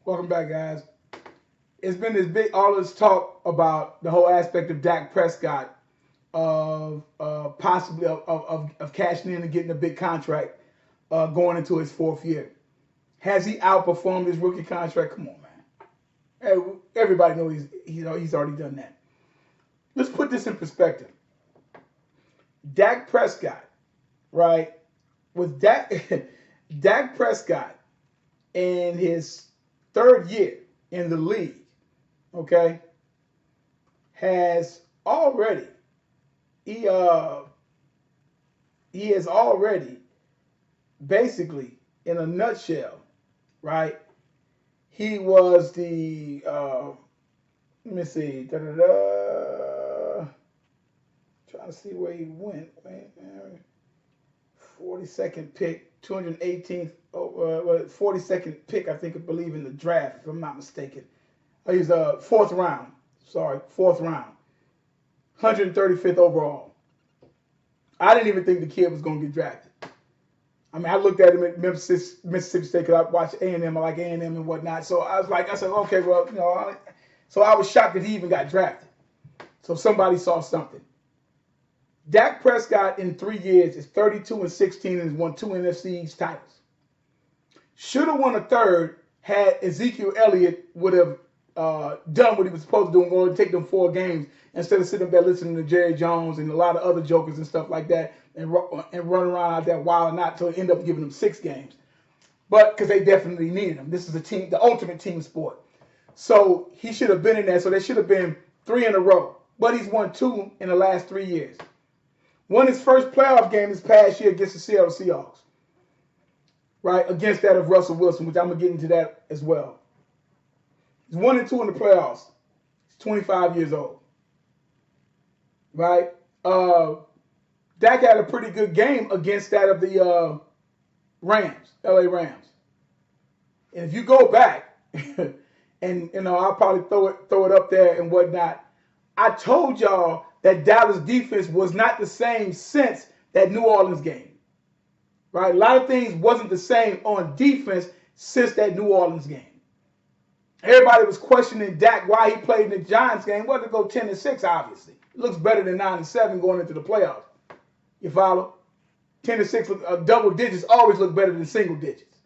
Welcome back, guys. It's been all this talk about the whole aspect of Dak Prescott of possibly of cashing in and getting a big contract going into his fourth year. Has he outperformed his rookie contract? Come on, man. Everybody knows he's already done that. Let's put this in perspective. Dak Prescott, right? With Dak Prescott in his third year in the league, okay, has already he has already basically, in a nutshell, right? He was the let me see, trying to see where he went. 42nd pick, 218th, 42nd pick, I believe, in the draft, if I'm not mistaken. He's fourth round. Sorry, fourth round. 135th overall. I didn't even think the kid was going to get drafted. I mean, I looked at him at Mississippi State because I watched A&M. I like A&M and whatnot. So I said, okay, well, so I was shocked that he even got drafted. So somebody saw something. Dak Prescott in 3 years is 32-16 and has won 2 NFC East titles. Should have won a third had Ezekiel Elliott would have done what he was supposed to do and go and take them 4 games instead of sitting there listening to Jerry Jones and a lot of other jokers and stuff like that and run around out there wild and not to end up giving them 6 games. But because they definitely needed him. This is the ultimate team sport. So he should have been in there. So there should have been 3 in a row. But he's won 2 in the last 3 years. Won his first playoff game this past year against the Seattle Seahawks. Right? Against that of Russell Wilson, which I'm going to get into that as well. He's 1-2 in the playoffs. He's 25 years old. Right? Dak had a pretty good game against that of the Rams, LA Rams. And if you go back, and I'll probably throw it up there and whatnot, I told y'all that Dallas defense was not the same since that New Orleans game. Right? A lot of things wasn't the same on defense since that New Orleans game. Everybody was questioning Dak why he played in the Giants game. Well, to go 10-6, obviously. It looks better than 9-7 going into the playoffs. You follow? 10-6, double digits always look better than single digits.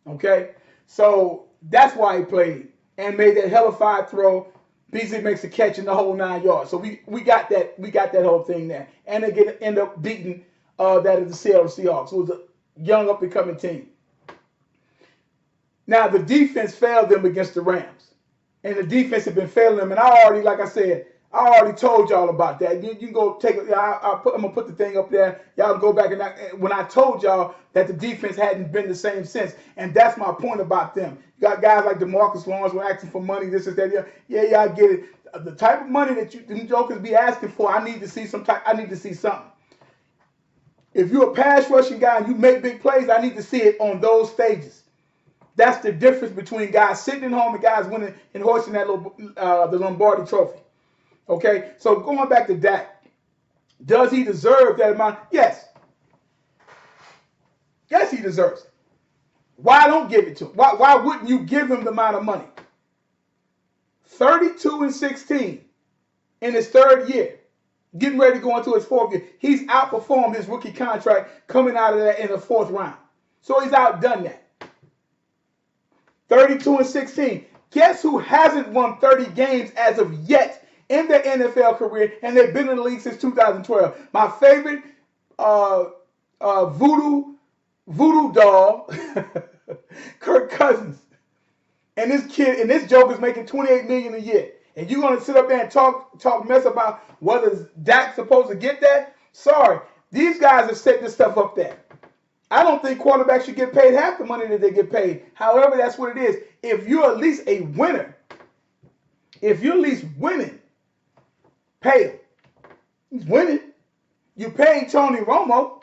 Okay? So that's why he played and made that hellified throw. Beasley makes a catch in the whole 9 yards. So we got that whole thing there. And they end up beating that of the Seattle Seahawks. It was a young up-and-coming team. Now, the defense failed them against the Rams. And the defense had been failing them. And I already told y'all about that. You can go take it. I'm going to put the thing up there. Y'all can go back. And when I told y'all that the defense hadn't been the same since. And that's my point about them. You got guys like DeMarcus Lawrence were asking for money, this is that. Yeah, I get it. The type of money that them jokers be asking for, I need to see something. If you're a pass rushing guy and you make big plays, I need to see it on those stages. That's the difference between guys sitting at home and guys winning and hoisting that the Lombardi Trophy. Okay, so going back to Dak, does he deserve that amount? Yes. Yes, he deserves it. Why don't give it to him? Why wouldn't you give him the amount of money? 32-16 in his third year, getting ready to go into his fourth year. He's outperformed his rookie contract coming out of that in the 4th round. So he's outdone that. 32-16. Guess who hasn't won 30 games as of yet in their NFL career, and they've been in the league since 2012. My favorite voodoo doll, Kirk Cousins. And this joker's making $28 million a year. And you're gonna sit up there and talk mess about whether Dak's supposed to get that? Sorry, these guys have set this stuff up there. I don't think quarterbacks should get paid half the money that they get paid. However, that's what it is. If you're at least a winner, if you're at least winning, pay him. He's winning. You paid Tony Romo.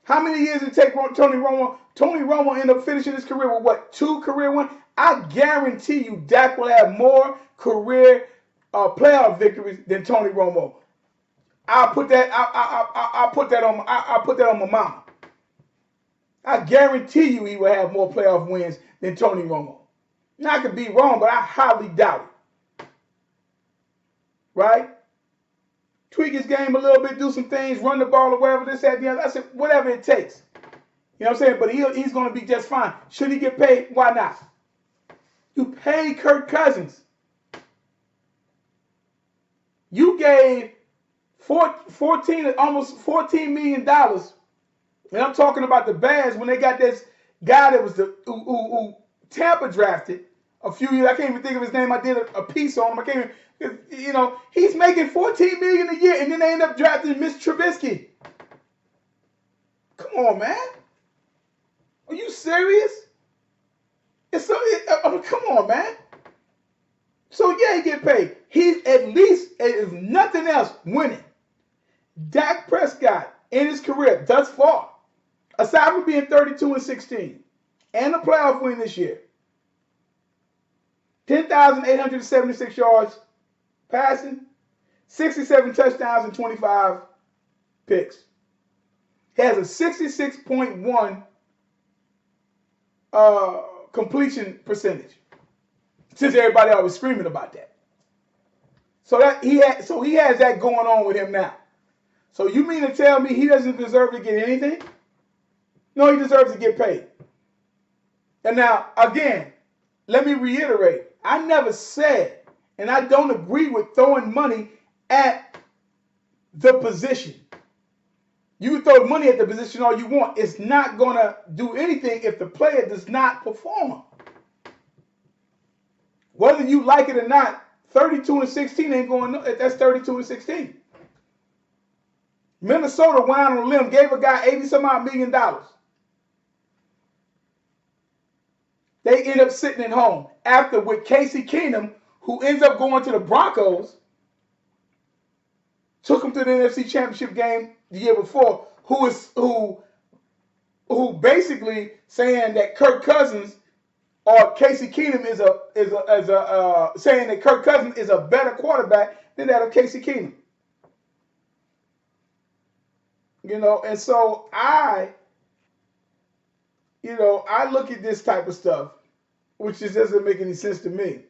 How many years did it take Tony Romo? Tony Romo ended up finishing his career with what? 2 career wins? I guarantee you Dak will have more career playoff victories than Tony Romo. I'll put that on my mama. I guarantee you he will have more playoff wins than Tony Romo. Now, I could be wrong, but I highly doubt it. Right? Tweak his game a little bit, do some things, run the ball or whatever, this, that, and the other. I said, whatever it takes. You know what I'm saying? But he's going to be just fine. Should he get paid? Why not? You paid Kirk Cousins. You gave almost $14 million. And I'm talking about the Bears when they got this guy that was who Tampa drafted a few years. I can't even think of his name. I did a piece on him. I can't even, you know, he's making $14 million a year, and then they end up drafting Mitch Trubisky. Come on, man. Are you serious? Come on, man. So, yeah, he get paid. He's at least, if nothing else, winning. Dak Prescott, in his career thus far, aside from being 32-16, and a playoff win this year, 10,876 yards passing, 67 touchdowns, and 25 picks. He has a 66.1 completion percentage. Since everybody always screaming about that. So he has that going on with him now. So you mean to tell me he doesn't deserve to get anything? No, he deserves to get paid. And now, again, let me reiterate. I never said, and I don't agree with throwing money at the position. You can throw money at the position all you want. It's not going to do anything if the player does not perform. Whether you like it or not, 32-16 ain't going. That's 32-16. Minnesota went out on a limb, gave a guy $80-some-odd million. They end up sitting at home after with Casey Keenum, who ends up going to the Broncos, took him to the NFC Championship game the year before. Who basically saying that Kirk Cousins or Casey Keenum is saying that Kirk Cousins is a better quarterback than that of Casey Keenum. You know, and so I look at this type of stuff, which just doesn't make any sense to me.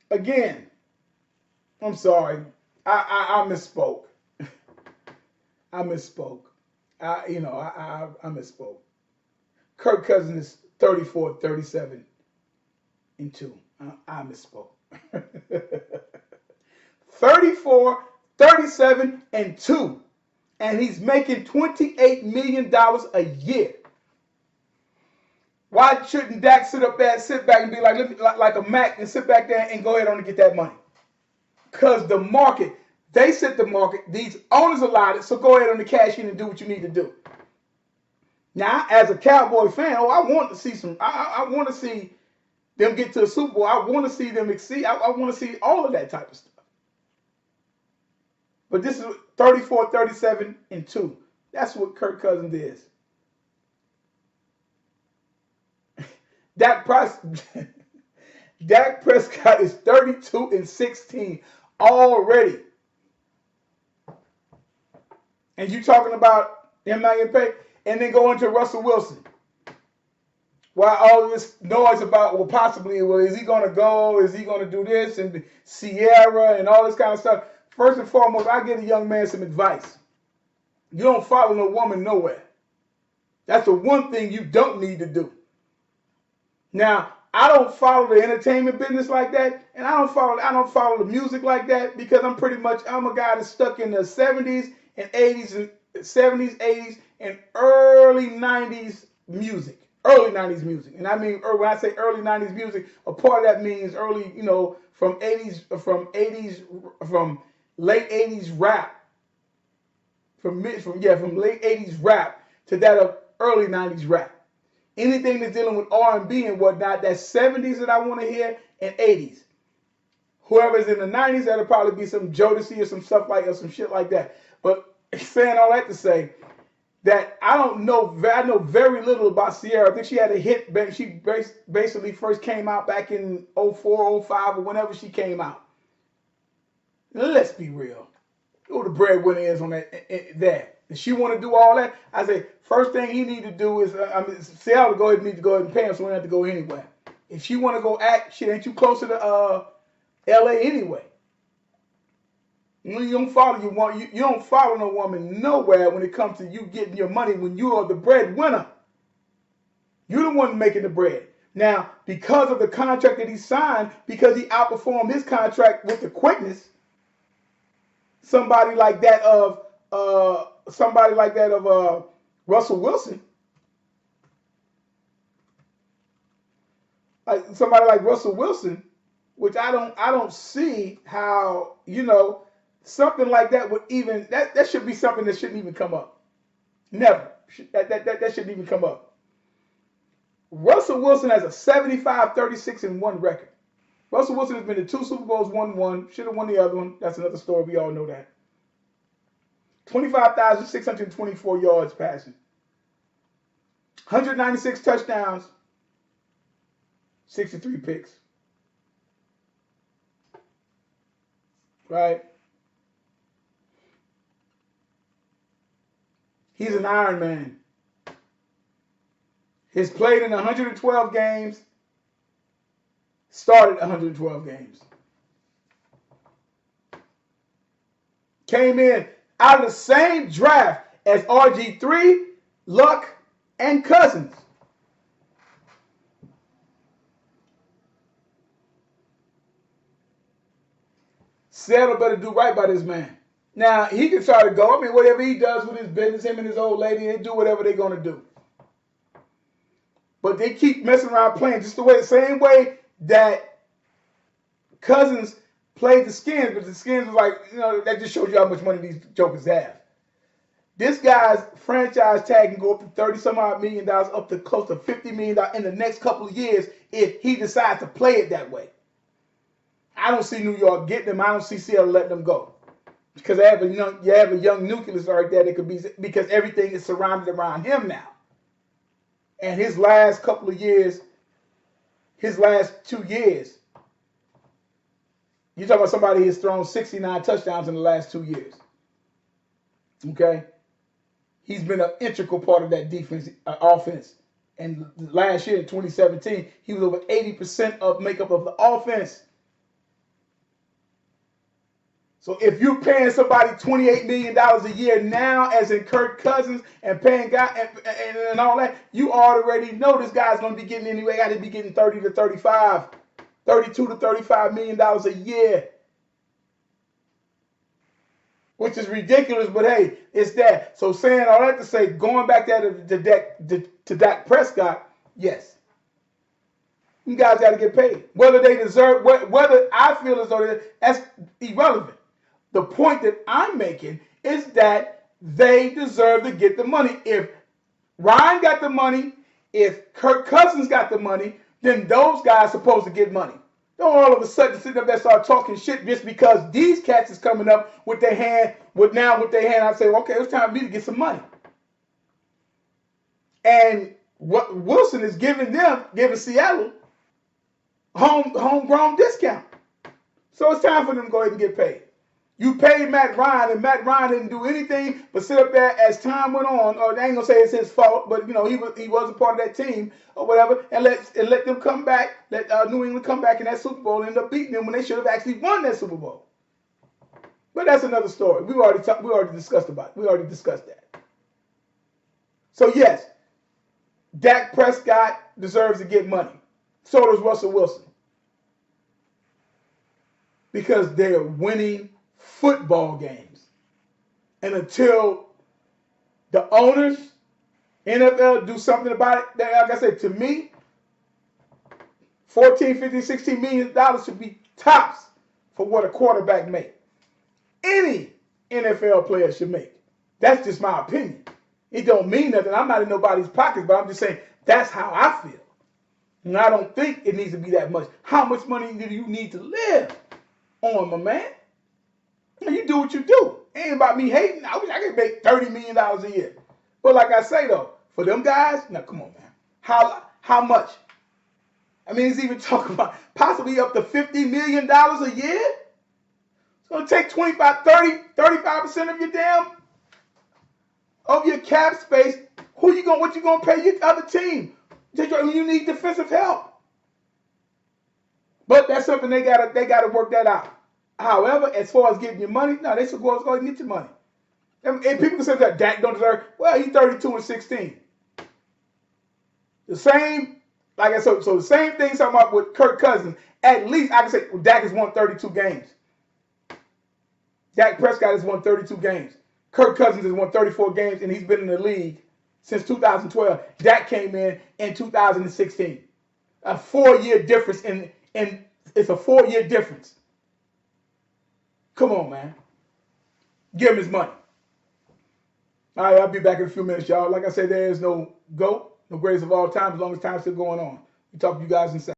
Again, I'm sorry, I misspoke. I misspoke. I misspoke. Kirk Cousins is 34-37-2. I misspoke. 34-37-2. And he's making $28 million a year. Why shouldn't Dak sit back and be like a Mac and sit back there and go ahead on and get that money? Because the market, they set the market. These owners allowed it, so go ahead on the cash in and do what you need to do. Now, as a Cowboy fan, I want to see I want to see them get to a Super Bowl. I want to see them exceed. I want to see all of that type of stuff. But this is 34-37-2. That's what Kirk Cousins is. Dak Prescott is 32-16 already. And you talking about him not getting paid? And then go into Russell Wilson. While all of this noise about, is he going to go? Is he going to do this? And Sierra and all this kind of stuff. First and foremost, I give a young man some advice. You don't follow no woman nowhere. That's the one thing you don't need to do. Now, I don't follow the entertainment business like that, and I don't follow the music like that because I'm a guy that's stuck in the 70s and 80s and 70s, 80s, and early 90s music. Early 90s music. And I mean, when I say early 90s music, a part of that means early, from late 80s rap. From late 80s rap to that of early 90s rap. Anything that's dealing with R&B and whatnot, that's 70s that I want to hear and 80s. Whoever's in the 90s, that'll probably be some Jodeci or some stuff like, or some shit like that. But saying all that to say that I know very little about Sierra. I think she had a hit. She basically first came out back in 04, 05, or whenever she came out. Let's be real. Who the breadwinner is on that there. If she want to do all that, I say first thing he need to do is Seattle need to go ahead and pay him, so we don't have to go anywhere. If she want to go act, shit, ain't you closer to LA anyway? You don't follow you don't follow no woman nowhere when it comes to you getting your money when you are the breadwinner. You're the one making the bread. Now, because of the contract that he signed, because he outperformed his contract with the quickness, somebody like that of Russell Wilson, like somebody like Russell Wilson, which I don't see how, something like that would even that should be something that shouldn't even come up. Never. That shouldn't even come up. Russell Wilson has a 75-36-1 record. Russell Wilson has been to 2 Super Bowls, won one, should have won the other one. That's another story. We all know that. 25,624 yards passing. 196 touchdowns. 63 picks. Right? He's an Iron Man. He's played in 112 games. Started 112 games. Came in out of the same draft as RG3, Luck, and Cousins. Seattle better do right by this man. Now, he can try to go. I mean, whatever he does with his business, him and his old lady, they do whatever they're going to do. But they keep messing around playing just the same way that Cousins played the Skins, but the Skins was like, that just shows you how much money these jokers have. This guy's franchise tag can go up to 30-some-odd million dollars, up to close to $50 million in the next couple of years if he decides to play it that way. I don't see New York getting them. I don't see Seattle letting them go. Because you have a young nucleus right there that could be, because everything is surrounded around him now. And his last couple of years, his last 2 years, you're talking about somebody who's thrown 69 touchdowns in the last 2 years. Okay? He's been an integral part of that defense, offense. And last year, in 2017, he was over 80% of makeup of the offense. So if you're paying somebody $28 million a year now, as in Kirk Cousins, and paying guy and all that, you already know this guy's going to be getting anyway. Got to be getting 30 to 35, 32 to 35 million dollars a year, which is ridiculous. But hey, it's that. So saying all that to say, going back there to Dak Prescott, yes, you guys got to get paid. Whether they deserve, whether I feel as though that's irrelevant. The point that I'm making is that they deserve to get the money. If Ryan got the money, if Kirk Cousins got the money, then those guys are supposed to get money. Don't all of a sudden sit up there and start talking shit just because these cats is coming up with their hand, I say, okay, it's time for me to get some money. And what Wilson is giving Seattle homegrown discount. So it's time for them to go ahead and get paid. You paid Matt Ryan, and Matt Ryan didn't do anything but sit up there as time went on. Or I ain't gonna say it's his fault, but he was a part of that team or whatever, and let them come back. Let New England come back in that Super Bowl and end up beating them when they should have actually won that Super Bowl. But that's another story. We already discussed that. So yes, Dak Prescott deserves to get money. So does Russell Wilson, because they're winning football games. And until the owners, NFL, do something about it, like I said, to me, $14, $15, $16 million should be tops for what a quarterback makes. Any NFL player should make. That's just my opinion. It don't mean nothing. I'm not in nobody's pockets, but I'm just saying that's how I feel. And I don't think it needs to be that much. How much money do you need to live on, my man? You do what you do. It ain't about me hating. I wish I could make $30 million a year. But like I say, though, for them guys, now come on, man. How much? I mean, it's even talking about possibly up to $50 million a year. It's going to take 25, 30, 35% of your cap space. What you going to pay your other team? You need defensive help. But that's something they gotta work that out. However, as far as getting your money, no, they should go ahead and get your money. And people can say that Dak don't deserve. Well, he's 32-16. The same, like I said, so the same thing talking about with Kirk Cousins. At least I can say Dak has won 32 games. Dak Prescott has won 32 games. Kirk Cousins has won 34 games, and he's been in the league since 2012. Dak came in 2016. A 4-year difference in it's a 4-year difference. Come on, man. Give him his money. All right, I'll be back in a few minutes, y'all. Like I said, there is no GOAT, no greatest of all time, as long as time's still going on. We talk to you guys in a second.